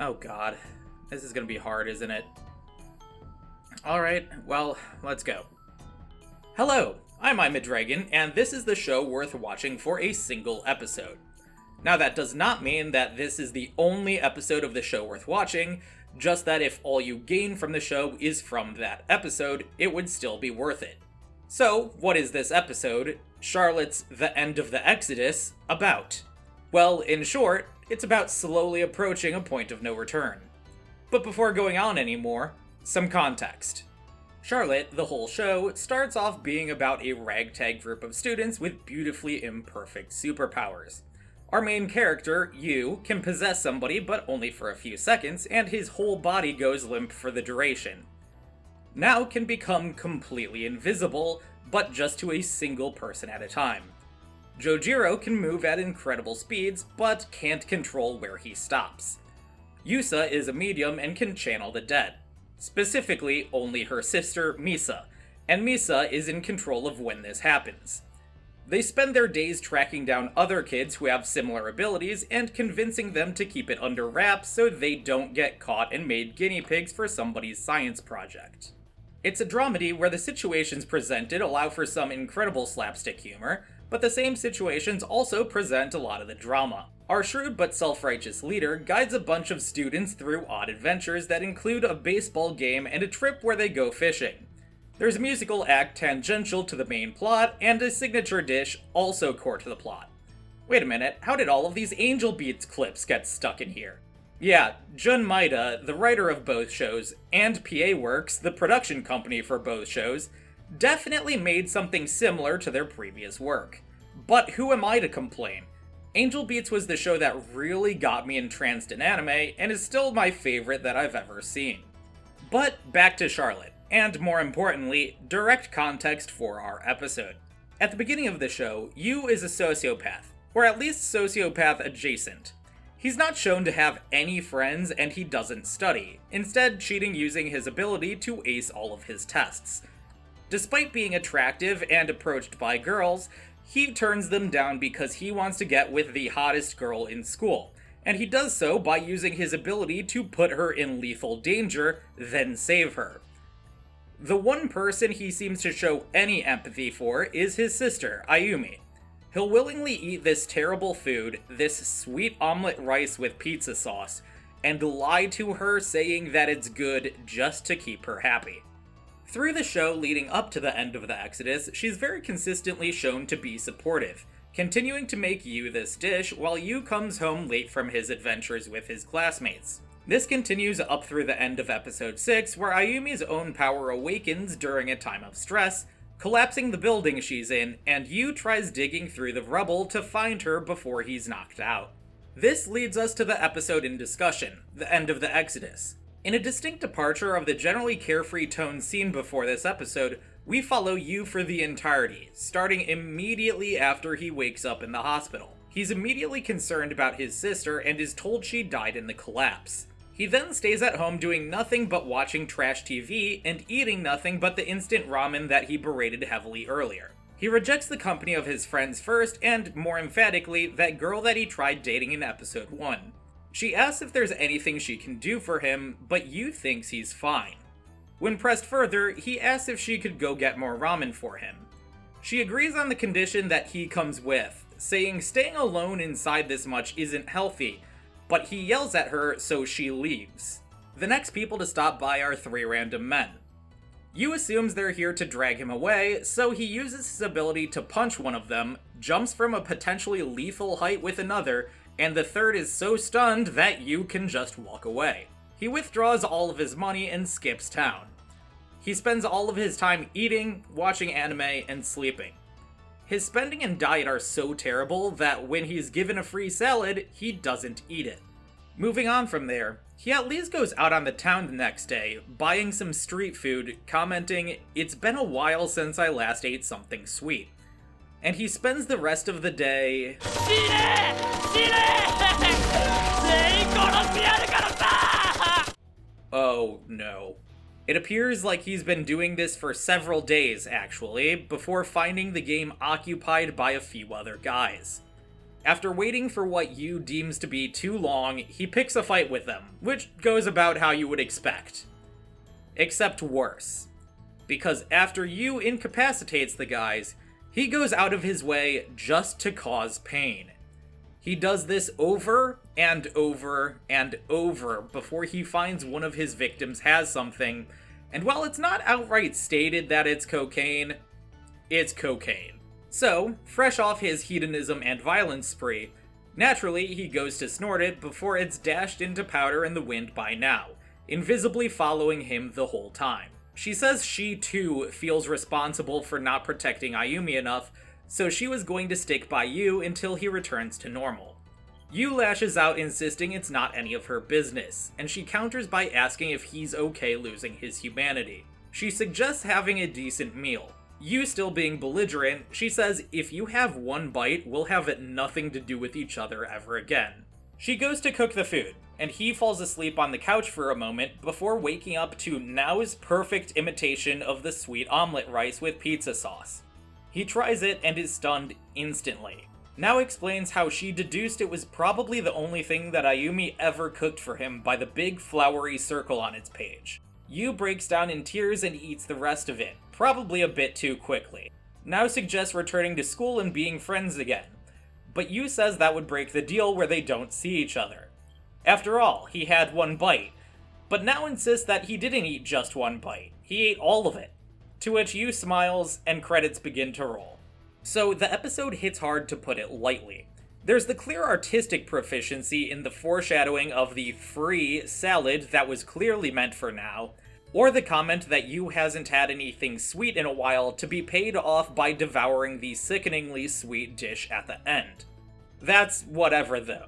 Oh god. This is gonna be hard, isn't it? Alright, well, let's go. Hello, I'm Dragon, and this is the show worth watching for a single episode. Now that does not mean that this is the only episode of the show worth watching, just that if all you gain from the show is from that episode, it would still be worth it. So, what is this episode, Charlotte's The End of the Exodus, about? Well, in short, it's about slowly approaching a point of no return. But before going on anymore, some context. Charlotte, the whole show, starts off being about a ragtag group of students with beautifully imperfect superpowers. Our main character, Yu, can possess somebody but only for a few seconds, and his whole body goes limp for the duration. Now can become completely invisible, but just to a single person at a time. Jojiro can move at incredible speeds, but can't control where he stops. Yusa is a medium and can channel the dead. Specifically, only her sister, Misa, and Misa is in control of when this happens. They spend their days tracking down other kids who have similar abilities and convincing them to keep it under wraps so they don't get caught and made guinea pigs for somebody's science project. It's a dramedy where the situations presented allow for some incredible slapstick humor, but the same situations also present a lot of the drama. Our shrewd but self-righteous leader guides a bunch of students through odd adventures that include a baseball game and a trip where they go fishing. There's a musical act tangential to the main plot, and a signature dish also core to the plot. Wait a minute, how did all of these Angel Beats clips get stuck in here? Yeah, Jun Maeda, the writer of both shows, and PA Works, the production company for both shows, definitely made something similar to their previous work. But who am I to complain? Angel Beats was the show that really got me entranced in anime, and is still my favorite that I've ever seen. But back to Charlotte, and more importantly, direct context for our episode. At the beginning of the show, Yu is a sociopath, or at least sociopath adjacent. He's not shown to have any friends and he doesn't study, instead cheating using his ability to ace all of his tests. Despite being attractive and approached by girls, he turns them down because he wants to get with the hottest girl in school, and he does so by using his ability to put her in lethal danger, then save her. The one person he seems to show any empathy for is his sister, Ayumi. He'll willingly eat this terrible food, this sweet omelet rice with pizza sauce, and lie to her saying that it's good just to keep her happy. Through the show leading up to the end of the Exodus, she's very consistently shown to be supportive, continuing to make Yu this dish while Yu comes home late from his adventures with his classmates. This continues up through the end of episode 6, where Ayumi's own power awakens during a time of stress, collapsing the building she's in, and Yu tries digging through the rubble to find her before he's knocked out. This leads us to the episode in discussion, the end of the Exodus. In a distinct departure of the generally carefree tone seen before this episode, we follow Yu for the entirety, starting immediately after he wakes up in the hospital. He's immediately concerned about his sister and is told she died in the collapse. He then stays at home doing nothing but watching trash TV and eating nothing but the instant ramen that he berated heavily earlier. He rejects the company of his friends first, and more emphatically, that girl that he tried dating in episode 1. She asks if there's anything she can do for him, but Yu thinks he's fine. When pressed further, he asks if she could go get more ramen for him. She agrees on the condition that he comes with, saying staying alone inside this much isn't healthy, but he yells at her, so she leaves. The next people to stop by are 3 random men. Yu assumes they're here to drag him away, so he uses his ability to punch one of them, jumps from a potentially lethal height with another, and the third is so stunned that Yu can just walk away. He withdraws all of his money and skips town. He spends all of his time eating, watching anime, and sleeping. His spending and diet are so terrible that when he's given a free salad, he doesn't eat it. Moving on from there, he at least goes out on the town the next day, buying some street food, commenting, "It's been a while since I last ate something sweet." And he spends the rest of the day... Oh no. It appears like he's been doing this for several days, actually, before finding the game occupied by a few other guys. After waiting for what Yu deems to be too long, he picks a fight with them, which goes about how you would expect. Except worse. Because after Yu incapacitates the guys, he goes out of his way just to cause pain. He does this over and over and over before he finds one of his victims has something, and while it's not outright stated that it's cocaine, it's cocaine. So, fresh off his hedonism and violence spree, naturally he goes to snort it before it's dashed into powder in the wind by now, invisibly following him the whole time. She says she too feels responsible for not protecting Ayumi enough, so she was going to stick by Yu until he returns to normal. Yu lashes out, insisting it's not any of her business, and she counters by asking if he's okay losing his humanity. She suggests having a decent meal. Yu still being belligerent, she says if you have one bite, we'll have nothing to do with each other ever again. She goes to cook the food, and he falls asleep on the couch for a moment before waking up to Nao's perfect imitation of the sweet omelet rice with pizza sauce. He tries it and is stunned instantly. Nao explains how she deduced it was probably the only thing that Ayumi ever cooked for him by the big flowery circle on its page. Yu breaks down in tears and eats the rest of it, probably a bit too quickly. Nao suggests returning to school and being friends again, but Yu says that would break the deal where they don't see each other. After all, he had one bite, but Nao insists that he didn't eat just one bite, he ate all of it, to which Yu smiles and credits begin to roll. So the episode hits hard, to put it lightly. There's the clear artistic proficiency in the foreshadowing of the free salad that was clearly meant for Nao, or the comment that Yu hasn't had anything sweet in a while to be paid off by devouring the sickeningly sweet dish at the end. That's whatever though.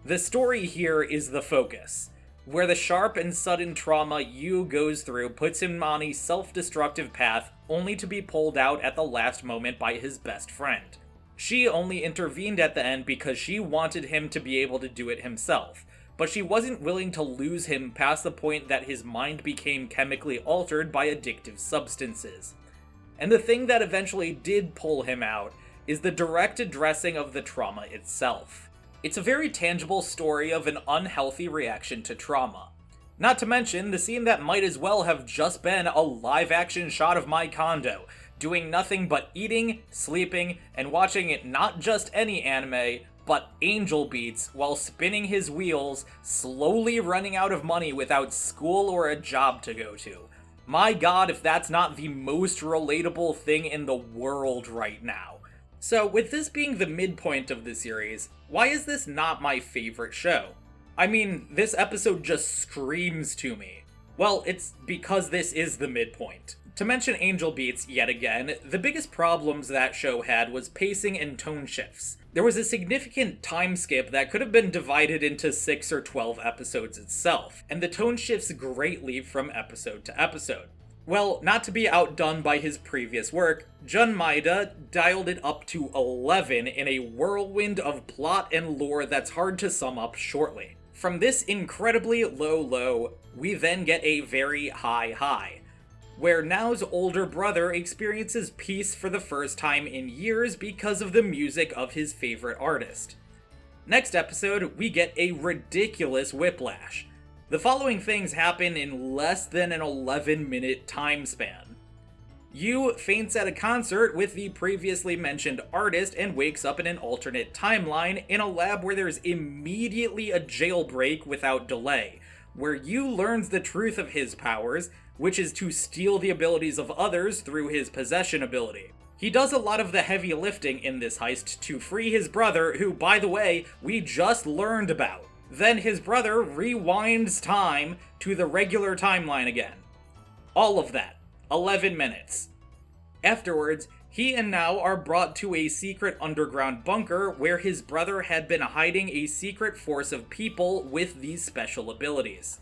The story here is the focus, where the sharp and sudden trauma Yu goes through puts him on a self-destructive path only to be pulled out at the last moment by his best friend. She only intervened at the end because she wanted him to be able to do it himself, but she wasn't willing to lose him past the point that his mind became chemically altered by addictive substances. And the thing that eventually did pull him out is the direct addressing of the trauma itself. It's a very tangible story of an unhealthy reaction to trauma. Not to mention the scene that might as well have just been a live-action shot of my condo, doing nothing but eating, sleeping, and watching it not just any anime, but Angel Beats while spinning his wheels, slowly running out of money without school or a job to go to. My god, if that's not the most relatable thing in the world right now. So, with this being the midpoint of the series, why is this not my favorite show? I mean, this episode just screams to me. Well, it's because this is the midpoint. To mention Angel Beats yet again, the biggest problems that show had was pacing and tone shifts. There was a significant time skip that could have been divided into 6 or 12 episodes itself, and the tone shifts greatly from episode to episode. Well, not to be outdone by his previous work, Jun Maeda dialed it up to 11 in a whirlwind of plot and lore that's hard to sum up shortly. From this incredibly low low, we then get a very high high, where Nao's older brother experiences peace for the first time in years because of the music of his favorite artist. Next episode, we get a ridiculous whiplash. The following things happen in less than an 11-minute time span. Yu faints at a concert with the previously mentioned artist and wakes up in an alternate timeline in a lab where there's immediately a jailbreak without delay, where Yu learns the truth of his powers, which is to steal the abilities of others through his possession ability. He does a lot of the heavy lifting in this heist to free his brother, who, by the way, we just learned about. Then his brother rewinds time to the regular timeline again. All of that. 11 minutes. Afterwards, he and Nao are brought to a secret underground bunker where his brother had been hiding a secret force of people with these special abilities.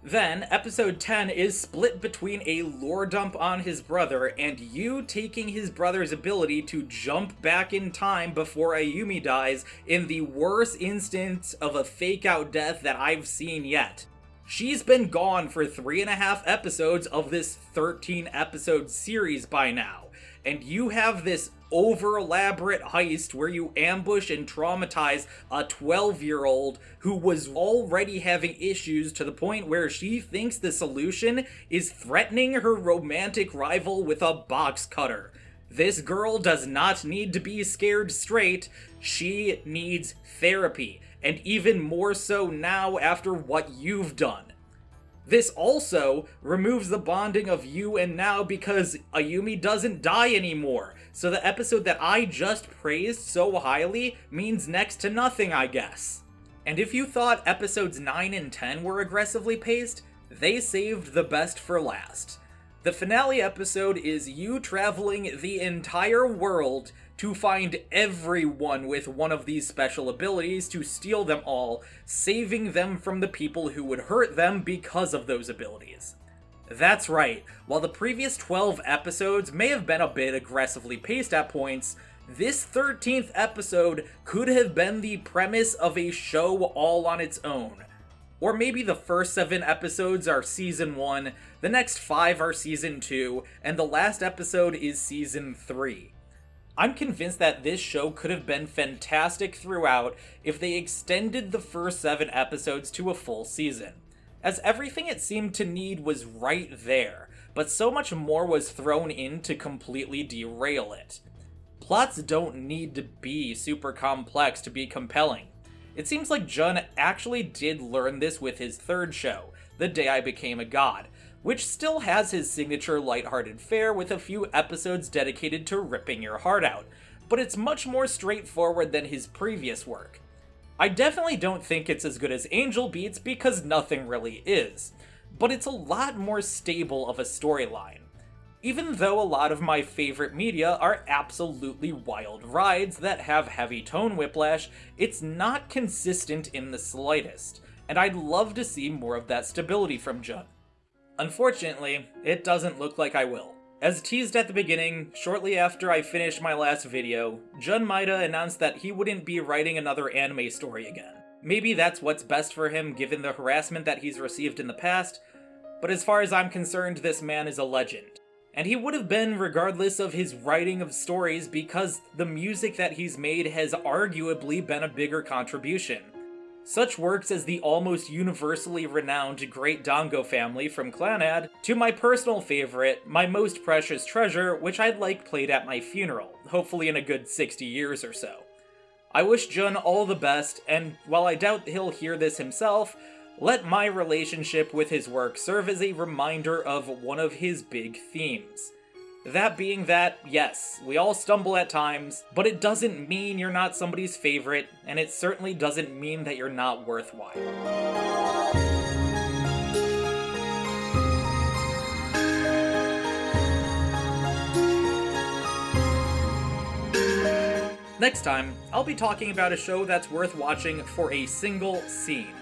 Then, episode 10 is split between a lore dump on his brother and Yu taking his brother's ability to jump back in time before Ayumi dies in the worst instance of a fake-out death that I've seen yet. She's been gone for 3.5 episodes of this 13-episode series by now, and you have this over-elaborate heist where you ambush and traumatize a 12-year-old who was already having issues to the point where she thinks the solution is threatening her romantic rival with a box cutter. This girl does not need to be scared straight, she needs therapy, and even more so now after what you've done. This also removes the bonding of you and Now because Ayumi doesn't die anymore, so the episode that I just praised so highly means next to nothing, I guess. And if you thought episodes 9 and 10 were aggressively paced, they saved the best for last. The finale episode is you traveling the entire world to find everyone with one of these special abilities to steal them all, saving them from the people who would hurt them because of those abilities. That's right, while the previous 12 episodes may have been a bit aggressively paced at points, this 13th episode could have been the premise of a show all on its own. Or maybe the first 7 episodes are Season 1, the next 5 are Season 2, and the last episode is Season 3. I'm convinced that this show could have been fantastic throughout if they extended the first 7 episodes to a full season, as everything it seemed to need was right there, but so much more was thrown in to completely derail it. Plots don't need to be super complex to be compelling. It seems like Jun actually did learn this with his 3rd show, The Day I Became a God, which still has his signature lighthearted fare with a few episodes dedicated to ripping your heart out, but it's much more straightforward than his previous work. I definitely don't think it's as good as Angel Beats because nothing really is, but it's a lot more stable of a storyline. Even though a lot of my favorite media are absolutely wild rides that have heavy tone whiplash, it's not consistent in the slightest, and I'd love to see more of that stability from Jun. Unfortunately, it doesn't look like I will. As teased at the beginning, shortly after I finished my last video, Jun Maeda announced that he wouldn't be writing another anime story again. Maybe that's what's best for him given the harassment that he's received in the past, but as far as I'm concerned, this man is a legend. And he would have been regardless of his writing of stories because the music that he's made has arguably been a bigger contribution. Such works as the almost universally renowned Great Dango Family from Clannad, to my personal favorite, My Most Precious Treasure, which I'd like played at my funeral, hopefully in a good 60 years or so. I wish Jun all the best, and while I doubt he'll hear this himself, let my relationship with his work serve as a reminder of one of his big themes. That being that, yes, we all stumble at times, but it doesn't mean you're not somebody's favorite, and it certainly doesn't mean that you're not worthwhile. Next time, I'll be talking about a show that's worth watching for a single scene.